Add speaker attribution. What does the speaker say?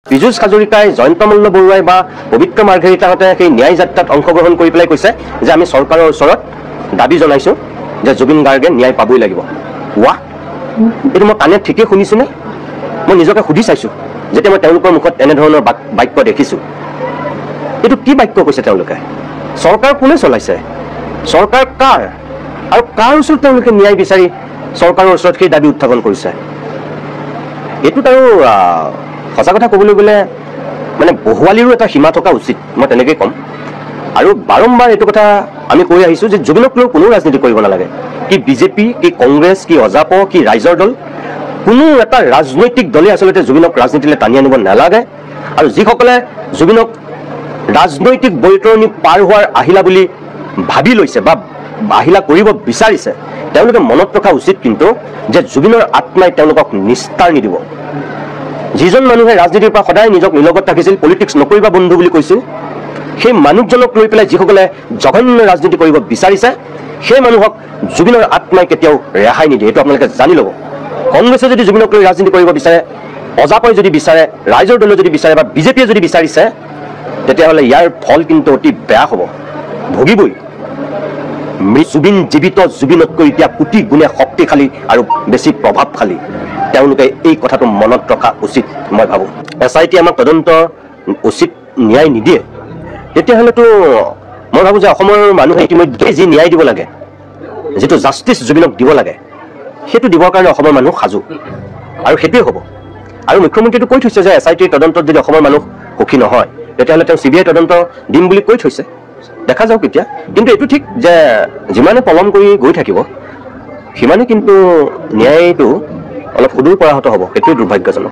Speaker 1: পীযুষ হাজৰিকাই জয়ন্ত মল্ল বৰুৱাই বা পবিত্ৰ মাৰ্ঘেৰিটাহঁতে সেই ন্যায় যাত্ৰাত অংশগ্ৰহণ কৰি পেলাই কৈছে যে আমি চৰকাৰৰ ওচৰত দাবী জনাইছোঁ যে জুবিন গাৰ্গে ন্যায় পাবই লাগিব। ৱাহ, এইটো মই কাণে ঠিকেই শুনিছোঁনে? মই নিজকে সুধি চাইছোঁ যেতিয়া মই তেওঁলোকৰ মুখত এনেধৰণৰ বাক্য দেখিছোঁ। এইটো কি বাক্য কৈছে তেওঁলোকে? চৰকাৰ কোনে চলাইছে? চৰকাৰ কাৰ? আৰু কাৰ ওচৰত তেওঁলোকে ন্যায় বিচাৰি চৰকাৰৰ ওচৰত সেই দাবী উত্থাপন কৰিছে? এইটোত আৰু সঁচা কথা ক'বলৈ গ'লে মানে বহুৱালিৰো এটা সীমা থকা উচিত, মই তেনেকৈ ক'ম। আৰু বাৰম্বাৰ এইটো কথা আমি কৈ আহিছোঁ যে জুবিনক লৈ কোনো ৰাজনীতি কৰিব নালাগে। কি বিজেপি, কি কংগ্ৰেছ, কি অজাপ, কি ৰাইজৰ দল, কোনো এটা ৰাজনৈতিক দলে আচলতে জুবিনক ৰাজনীতিলৈ টানি আনিব নালাগে। আৰু যিসকলে জুবিনক ৰাজনৈতিক বৈতৰণি পাৰ হোৱাৰ আহিলা বুলি ভাবি লৈছে বা আহিলা কৰিব বিচাৰিছে, তেওঁলোকে মনত ৰখা উচিত কিন্তু যে জুবিনৰ আত্মাই তেওঁলোকক নিস্তাৰ নিদিব। যিজন মানুহে ৰাজনীতিৰ পৰা সদায় নিজক নিলগত ৰাখিছিল, পলিটিক্স নকৰিবা বন্ধু বুলি কৈছিল, সেই মানুহজনক লৈ পেলাই যিসকলে জঘন্য ৰাজনীতি কৰিব বিচাৰিছে, সেই মানুহক জুবিনৰ আত্মাই কেতিয়াও ৰেহাই নিদিয়ে। এইটো আপোনালোকে জানি ল'ব। কংগ্ৰেছে যদি জুবিনক লৈ ৰাজনীতি কৰিব বিচাৰে, অজাপই যদি বিচাৰে, ৰাইজৰ দলে যদি বিচাৰে বা বিজেপিয়ে যদি বিচাৰিছে, তেতিয়াহ'লে ইয়াৰ ফল কিন্তু অতি বেয়া হ'ব, ভুগিবই। জুবিন জীৱিত, জুবিনতকৈ এতিয়া কোটি গুণে শক্তিশালী আৰু বেছি প্ৰভাৱশালী। তেওঁলোকে এই কথাটো মনত ৰখা উচিত মই ভাবোঁ। SIT আমাক তদন্ত উচিত ন্যায় নিদিয়ে, তেতিয়াহ'লেতো মই ভাবোঁ যে অসমৰ মানুহে ইতিমধ্যে যি ন্যায় দিব লাগে, যিটো জাষ্টিছ জুবিনক দিব লাগে, সেইটো দিবৰ কাৰণে অসমৰ মানুহ সাজু, আৰু সেইটোৱে হ'ব। আৰু মুখ্যমন্ত্ৰীটো কৈ থৈছে যে SITৰ তদন্তত যদি অসমৰ মানুহ সুখী নহয়, তেতিয়াহ'লে তেওঁ CBI তদন্ত দিম বুলি কৈ থৈছে। দেখা যাওক এতিয়া। কিন্তু এইটো ঠিক যে যিমানে পলম কৰি গৈ থাকিব, সিমানে কিন্তু ন্যায়টো অলপ সুদূৰ পৰাহত হ'ব। সেইটোৱে দুৰ্ভাগ্যজনক।